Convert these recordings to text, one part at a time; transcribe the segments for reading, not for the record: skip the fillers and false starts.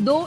2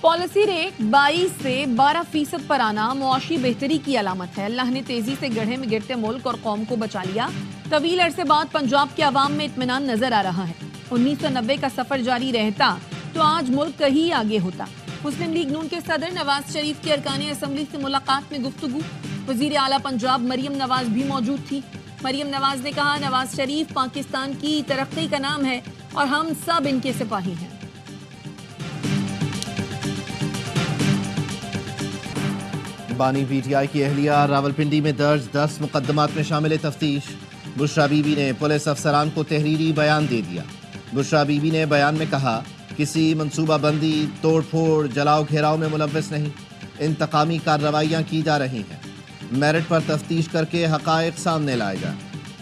policy rate 22 سے 12% پر آنا معاشی بہتری کی علامت ہے. اللہ نے تیزی سے گڑھے میں گرتے ملک اور قوم کو بچا لیا. طویل عرصے بعد پنجاب کے عوام میں اطمینان نظر آ رہا ہے. 1990 کا سفر جاری رہتا تو آج ملک کہیں آگے ہوتا. مسلم لیگ نون کے صدر نواز شریف کی ارکان اسمبلی سے ملاقات میں گفتگو. وزیر اعلیٰ پنجاب مریم نواز بھی موجود تھی. مریم نواز نے کہا نواز شریف پاکستان کی ترقی کا نام ہے اور ہم سب ان کے سپاہی ہیں. بانی پی ٹی آئی کی اہلیہ راولپنڈی میں درج 10 مقدمات میں شامل تفتیش. بشرا بی بی نے پولیس افسران کو تحریری بیان دے دیا. بشرا بی بی نے بیان میں کہا کسی منصوبہ بندی توڑ پھوڑ جلاؤ گھیراؤ میں ملوث نہیں. انتقامی کارروائیاں کی جا رہی ہیں. میرٹ پر تفتیش کر کے حقائق سامنے لائے جائیں.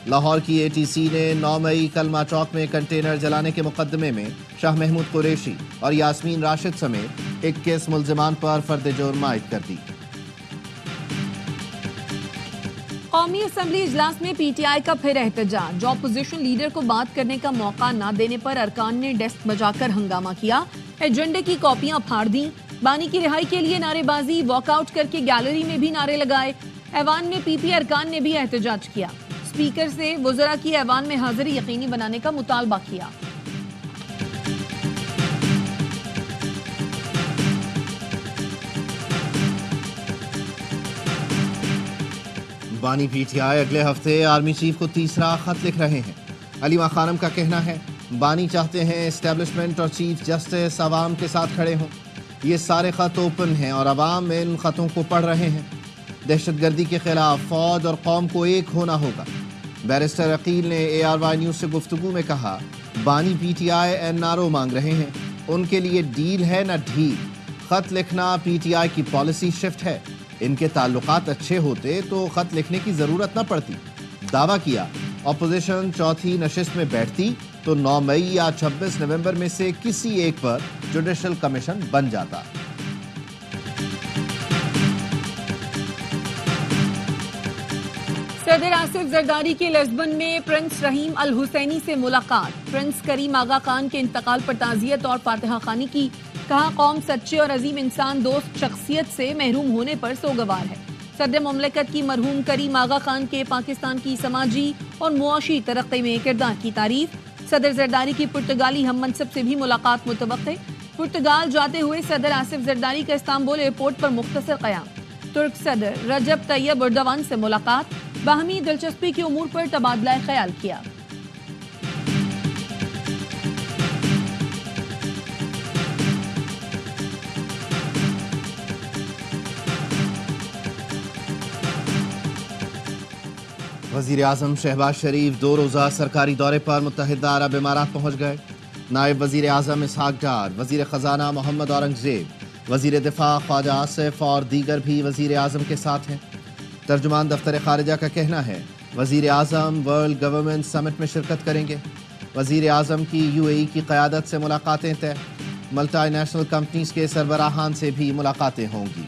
لاہور کی اے ٹی سی نے 9 مئی کلمہ چوک میں کنٹینر جلانے کے مقدمے میں شاہ محمود قریشی اور یاسمین راشد سمیت 21 ملزمان پر فرد جرم عائد کر دی. قومی اسمبلی اجلاس میں پی ٹی آئی کا پھر احتجاج. اپوزیشن لیڈر کو بات کرنے کا موقع نہ دینے پر ارکان نے ڈیسک بجا کر ہنگامہ کیا. ایجنڈے کی کاپیاں پھاڑ دیں. بانی کی رہائی کے لیے نعرے بازی. واک آؤٹ کر کے گیلری میں بھی نعرے لگائے. ایوان میں پی پی ارکان نے بھی احتجاج کیا. اسپیکر سے وزراء کی ایوان میں حاضری یقینی بنانے کا مطالبہ کیا. بانی پی ٹی آئی اگلے ہفتے آرمی چیف کو تیسرا خط لکھ رہے ہیں. علیمہ خانم کا کہنا ہے بانی چاہتے ہیں اسٹیبلشمنٹ اور چیف جسٹس عوام کے ساتھ کھڑے ہوں. یہ سارے خط اوپن ہیں اور عوام ان خطوں کو پڑھ رہے ہیں. دہشت گردی کے خلاف فوج اور قوم کو ایک ہونا ہوگا. بیرسٹر عقیل نے اے آر وائی نیوز سے گفتگو میں کہا بانی P T I N R O مانگ رہے ہیں. ان کے لیے ڈیل ہے نہ ڈھیل. خط لکھنا پی ٹی آئی کی پالیسی شفٹ ہے. ان کے تعلقات اچھے ہوتے تو خط لکھنے کی ضرورت نہ پڑتی. دعویٰ کیا اپوزیشن چوتھی نشست میں بیٹھتی تو 9 مئی یا 26 نومبر میں سے کسی ایک پر جوڈیشل کمیشن بن جاتا. صدر آصف زرداری کی لسبن میں پرنس رحیم الحسینی سے ملاقات. پرنس کریم آغا خان کے انتقال پر تعزیت اور فاتحہ خوانی کی. کہا قوم سچے اور عظیم انسان دوست شخصیت سے محروم ہونے پر سوگوار ہے. صدر مملکت کی مرحوم کریم آغا خان کے پاکستان کی سماجی اور معاشی ترقی میں کردار کی تعریف. صدر زرداری کی پرتگالی ہم منصب سے بھی ملاقات متوقع. پرتگال جاتے ہوئے صدر آصف زرداری کا استنبول ایئرپورٹ پر مختصر قیام. ترک صدر رجب طیب اردوان سے ملاقات. باہمی دلچسپی کے امور پر تبادلہ خیال کیا. وزیر اعظم شہباز شریف 2 روزہ سرکاری دورے پر متحدہ عرب امارات پہنچ گئے. نائب وزیر اعظم اسحاق ڈار، وزیر خزانہ محمد اورنگزیب، وزیر دفاع خواجہ آصف اور دیگر بھی وزیر اعظم کے ساتھ ہیں. ترجمان دفتر خارجہ کا کہنا ہے وزیر اعظم ورلڈ گورنمنٹ سمٹ میں شرکت کریں گے. وزیر اعظم کی یو اے ای کی قیادت سے ملاقاتیں طے. ملٹی نیشنل کمپنیز کے سربراہان سے بھی ملاقاتیں ہوں گی.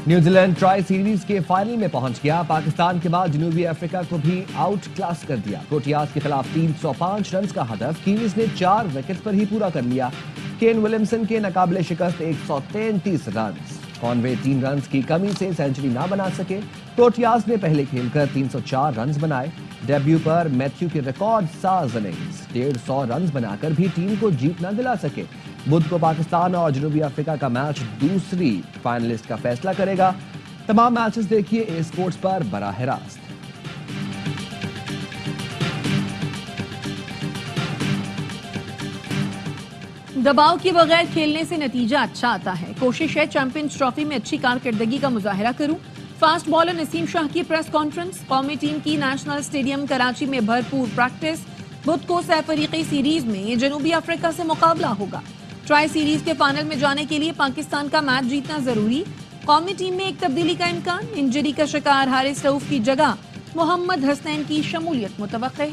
نیوزی لینڈ ٹرائی سیریز کے فائنل میں پہنچ گیا. پاکستان کے بعد جنوبی افریقہ کو بھی آؤٹ کلاس کر دیا. پروٹیاز کے خلاف 305 رنز کا ہدف کیویز نے 4 وکٹ پر ہی پورا کر لیا. کین ولیمسن کے ناقابل شکست 133 رنز. کانوے 3 رنز کی کمی سے سینچری نہ بنا سکے. پروٹیاز نے پہلے کھیل کر 304 رنز بنائے. ڈیبیو پر میتھیو کی ریکارڈ ساز اننگز 150 رنز بنا کر بھی ٹیم کو جیت نہ دلا سکے. بدھ کو پاکستان اور جنوبی افریقہ کا میچ دوسری فائنلسٹ کا فیصلہ کرے گا. تمام میچز دیکھیے اے اسپورٹس پر براہ راست. دباؤ کے بغیر کھیلنے سے نتیجہ اچھا آتا ہے. کوشش ہے چیمپئنز ٹرافی میں اچھی کارکردگی کا مظاہرہ کروں. فاسٹ بالر نسیم شاہ کی پریس کانفرنس. قومی ٹیم کی نیشنل اسٹیڈیم کراچی میں بھرپور پریکٹس. بدھ کو سہ فریقی سیریز میں جنوبی افریقہ سے مقابلہ ہوگا. ٹرائی سیریز کے فائنل میں جانے کے لیے پاکستان کا میچ جیتنا ضروری. قومی ٹیم میں ایک تبدیلی کا امکان. انجری کا شکار حارث رؤوف کی جگہ محمد حسنین کی شمولیت متوقع.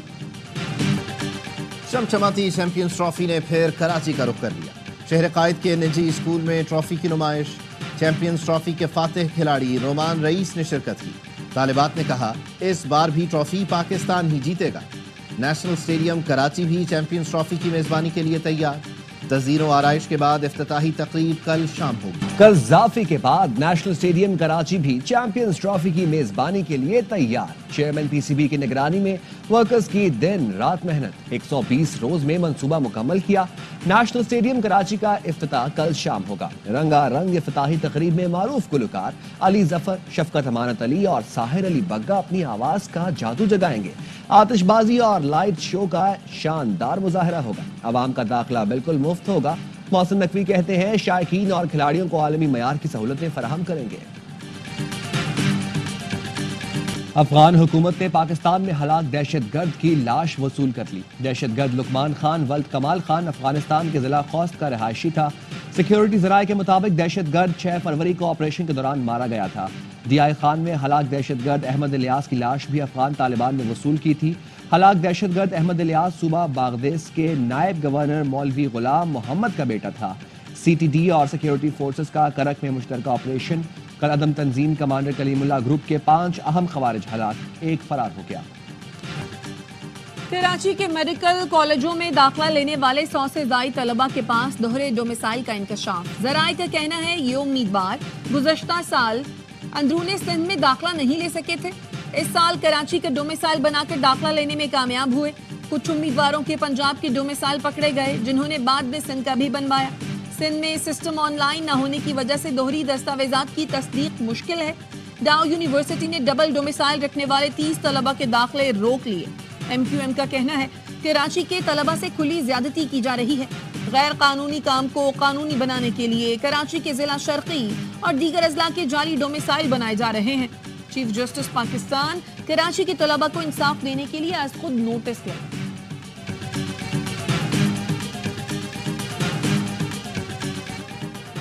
چمچماتی چیمپئنز ٹرافی نے پھر کراچی کا رخ کر لیا. شہر قائد کے نجی اسکول میں ٹرافی کی نمائش. چیمپئنز ٹرافی کے فاتح کھلاڑی رومان رئیس نے شرکت کی. طالبات نے کہا اس بار بھی ٹرافی پاکستان ہی جیتے گا. نیشنل اسٹیڈیم کراچی بھی چیمپئنز ٹرافی کی میزبانی کے لیے تیار. تزئین و آرائش کے بعد افتتاحی تقریب کل شام ہوگی۔ قذافی کے بعد نیشنل اسٹیڈیم کراچی بھی چیمپئنز ٹرافی کی میزبانی کے لیے تیار۔ چیئرمین پی سی بی کی نگرانی میں ورکرز کی دن رات محنت، 120 روز میں منصوبہ مکمل کیا۔ نیشنل اسٹیڈیم کراچی کا افتتاح کل شام ہوگا۔ رنگا رنگ افتتاحی تقریب میں معروف گلوکار علی ظفر، شفقت امانت علی اور ساحر علی بگا اپنی آواز کا جادو جگائیں گے۔ آتش بازی اور لائٹ شو کا شاندار مظاہرہ ہوگا۔ عوام کا داخلہ بالکل مفت ہوگا۔ محسن نقوی کہتے ہیں شائقین اور کھلاڑیوں کو عالمی معیار کی سہولتیں فراہم کریں گے۔ افغان حکومت نے پاکستان میں ہلاک دہشت گرد کی لاش وصول کر لی۔ دہشت گرد لقمان خان ولد کمال خان افغانستان کے ضلع خوست کا رہائشی تھا۔ سیکیورٹی ذرائع کے مطابق دہشت گرد 6 فروری کو آپریشن کے دوران مارا گیا تھا۔ ڈی آئی خان میں ہلاک دہشت گرد احمد الیاس کی لاش بھی افغان طالبان نے وصول کی تھی۔ ہلاک دہشت گرد احمد الیاس صوبہ باغدیس کے نائب گورنر مولوی غلام محمد کا بیٹا تھا۔ سی ٹی ڈی اور سیکیورٹی فورسز کا کرک میں مشترکہ آپریشن، کل عدم تنظیم کمانڈر کلیم اللہ گروپ کے 5 اہم خوارج ہلاک، 1 فرار ہو گیا۔ کراچی کے میڈیکل کالجوں میں داخلہ لینے والے 100 سے زائد طلبہ کے پاس دوہرے ڈومیسائل کا انکشاف۔ ذرائع کا کہنا ہے یہ امیدوار گزشتہ سال اندرون سندھ میں داخلہ نہیں لے سکے تھے، اس سال کراچی کا ڈومیسائل بنا کر داخلہ لینے میں کامیاب ہوئے۔ کچھ امیدواروں کے پنجاب کے ڈومیسائل پکڑے گئے جنہوں نے بعد میں سندھ کا بھی بنوایا۔ سندھ میں سسٹم آن لائن نہ ہونے کی وجہ سے دوہری دستاویزات کی تصدیق مشکل ہے۔ ڈاؤ یونیورسٹی نے ڈبل ڈومیسائل رکھنے والے 30 طلبہ کے داخلے روک لیے۔ ایم کیو ایم کا کہنا ہے کراچی کے طلبہ سے کھلی زیادتی کی جا رہی ہے۔ غیر قانونی کام کو قانونی بنانے کے لیے کراچی کے ضلع شرقی اور دیگر اضلاع کے جعلی ڈومیسائل بنائے جا رہے ہیں۔ چیف جسٹس پاکستان کراچی کے طلبہ کو انصاف دینے کے لیے از خود نوٹس دیا۔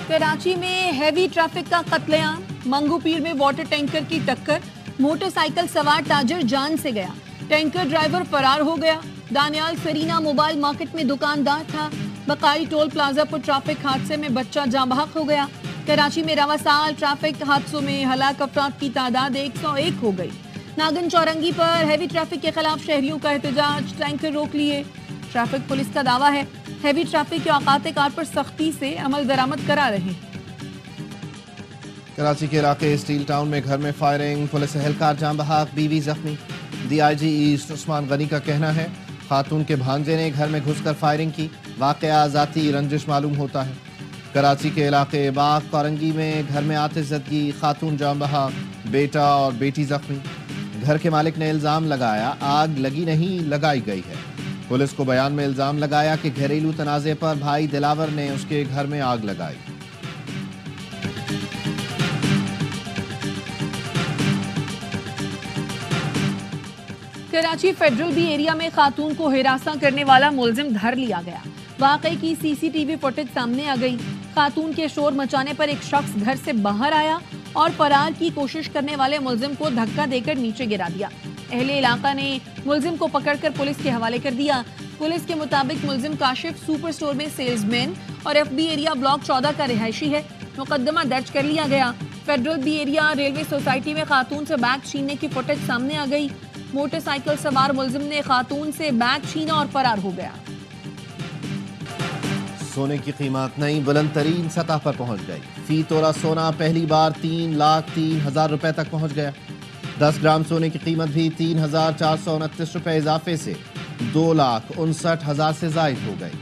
کراچی میں ہیوی ٹریفک کا قتل عام، منگو پیر میں واٹر ٹینکر کی ٹکر، موٹر سائیکل سوار تاجر جان سے گیا، ٹینکر ڈرائیور فرار ہو گیا۔ دانیال سرینا موبائل مارکیٹ میں دکاندار تھا، بقائی ٹول پلازا پر ٹریفک حادثے میں بچہ جاں بحق ہو گیا۔ کراچی میں رواں سال ٹریفک حادثوں میں ہلاک افراد کی تعداد 101 ہو گئی۔ ناگن چورنگی پر ہیوی ٹریفک کے خلاف شہریوں کا احتجاج، ٹینکر روک لیے۔ ٹریفک پولیس کا دعویٰ ہے ہیوی ٹریفک کے اوقات کار پر سختی سے عمل درآمد کرا رہے ہیں۔ کراچی کے علاقے اسٹیل ٹاؤن میں گھر میں فائرنگ، پولیس اہلکار جاں بحق، بیوی زخمی۔ ڈی آئی جی ایسٹ عثمان غنی کا کہنا ہے خاتون کے بھانجے نے گھر میں گھس کر فائرنگ کی، واقعہ ذاتی رنجش معلوم ہوتا ہے۔ کراچی کے علاقے باغ کورنگی میں گھر میں آتش زدگی، خاتون جاں بحق، بیٹا اور بیٹی زخمی۔ گھر کے مالک نے الزام لگایا آگ لگی نہیں لگائی گئی ہے۔ پولیس کو بیان میں الزام لگایا کہ گھریلو تنازع پر بھائی دلاور نے اس کے گھر میں آگ لگائی۔ کراچی فیڈرل بی ایریا میں خاتون کو ہراساں کرنے والا ملزم دھر لیا گیا۔ واقعے کی سی سی ٹی وی فوٹیج سامنے آ گئی۔ خاتون کے شور مچانے پر ایک شخص گھر سے باہر آیا اور فرار کی کوشش کرنے والے ملزم کو دھکا دے کر نیچے گرا دیا۔ اہل علاقہ نے ملزم کو پکڑ کر پولیس کے حوالے کر دیا۔ پولیس کے مطابق ملزم کاشف سپر سٹور میں سیلز مین اور ایف بی ایریا بلاک 14 کا رہائشی ہے۔ مقدمہ درج کر لیا گیا۔ Federal be area railway society میں خاتون سے بیگ چھیننے کی فوٹیج سامنے آ گئی۔ موٹر سائیکل سوار ملزم نے خاتون سے بیگ چھینا اور فرار ہو گیا۔ سونے کی قیمت نئی بلند ترین سطح پر پہنچ گئی۔ فی تولہ سونا پہلی بار 3,03,000 روپے تک پہنچ گیا۔ 10 گرام سونے کی قیمت بھی 3,429 روپے اضافے سے 2,59,000 سے زائد ہو گئی۔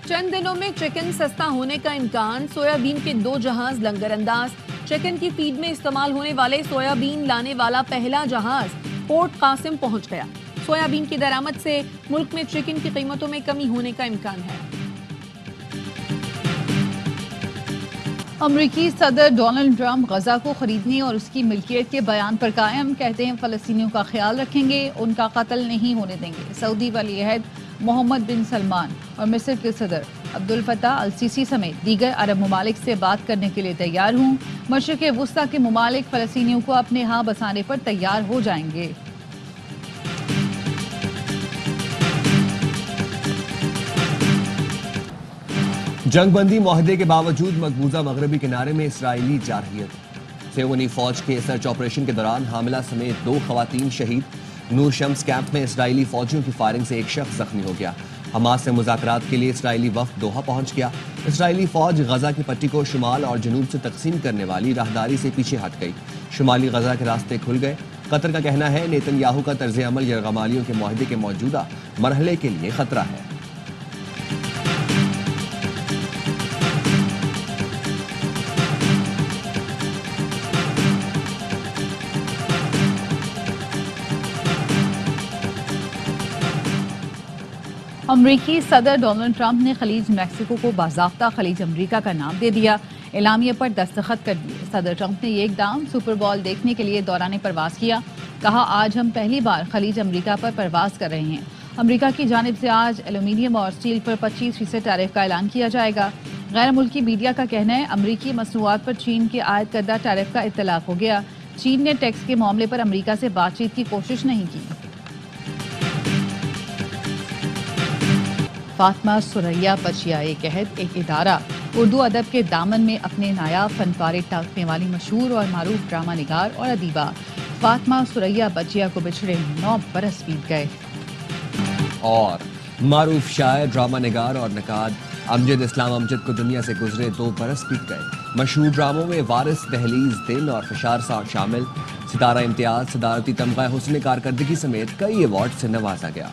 چند دنوں میں چکن سستا ہونے کا امکان، سویا بین کے 2 جہاز لنگر انداز۔ چکن کی فیڈ میں استعمال ہونے والے سویا بین لانے والا پہلا جہاز پورٹ قاسم پہنچ گیا۔ سویا بین کی درآمد سے ملک میں چکن کی قیمتوں میں کمی ہونے کا امکان ہے۔ امریکی صدر ڈونلڈ ٹرمپ غزہ کو خریدنے اور اس کی ملکیت کے بیان پر قائم، کہتے ہیں فلسطینیوں کا خیال رکھیں گے، ان کا قتل نہیں ہونے دیں گے۔ سعودی ولی عہد محمد بن سلمان اور مصر کے صدر عبد الفتاح السیسی سمیت دیگر عرب ممالک سے بات کرنے کے لیے تیار ہوں۔ مشرق وسطیٰ کے ممالک فلسطینیوں کو اپنے ہاں بسانے پر تیار ہو جائیں گے۔ جنگ بندی معاہدے کے باوجود مقبوضہ مغربی کنارے میں اسرائیلی جارحیت۔ سیونی فوج کے سرچ آپریشن کے دوران حاملہ سمیت 2 خواتین شہید۔ نور شمس کیمپ میں اسرائیلی فوجیوں کی فائرنگ سے ایک شخص زخمی ہو گیا۔ حماس سے مذاکرات کے لیے اسرائیلی وفد دوحہ پہنچ گیا۔ اسرائیلی فوج غزہ کی پٹی کو شمال اور جنوب سے تقسیم کرنے والی راہداری سے پیچھے ہٹ گئی۔ شمالی غزہ کے راستے کھل گئے۔ قطر کا کہنا ہے نیتن یاہو کا طرز عمل یرغمالیوں کے معاہدے کے موجودہ مرحلے کے لیے خطرہ ہے۔ امریکی صدر ڈونلڈ ٹرمپ نے خلیج میکسیکو کو باضابطہ خلیج امریکہ کا نام دے دیا، اعلامیے پر دستخط کر دیے۔ صدر ٹرمپ نے یہ اقدام سپر بال دیکھنے کے لیے دوران پرواز کیا۔ کہا آج ہم پہلی بار خلیج امریکہ پر پرواز کر رہے ہیں۔ امریکہ کی جانب سے آج ایلومینیم اور اسٹیل پر 25% ٹیرف کا اعلان کیا جائے گا۔ غیر ملکی میڈیا کا کہنا ہے امریکی مصنوعات پر چین کے عائد کردہ ٹیرف کا اطلاق ہو گیا۔ چین نے ٹیکس کے معاملے پر امریکہ سے بات چیت کی کوشش نہیں کی۔ فاطمہ ثریا بچیا ایک عہد ایک ادارہ اردو ادب کے دامن میں اپنے نایاب فن پارے ٹانکنے والی مشہور اور معروف ڈرامہ نگار اور ادیبہ فاطمہ ثریا بچیا کو بچھڑے 9 برس بیت گئے۔ اور معروف شاعر، ڈرامہ نگار اور نقاد امجد اسلام امجد کو دنیا سے گزرے 2 برس بیت گئے۔ مشہور ڈراموں میں وارث، دہلیز، دن اور فشار ساٹھ شامل۔ ستارہ امتیاز، صدارتی تمغہ حسن کارکردگی سمیت کئی ایوارڈ سے نوازا گیا۔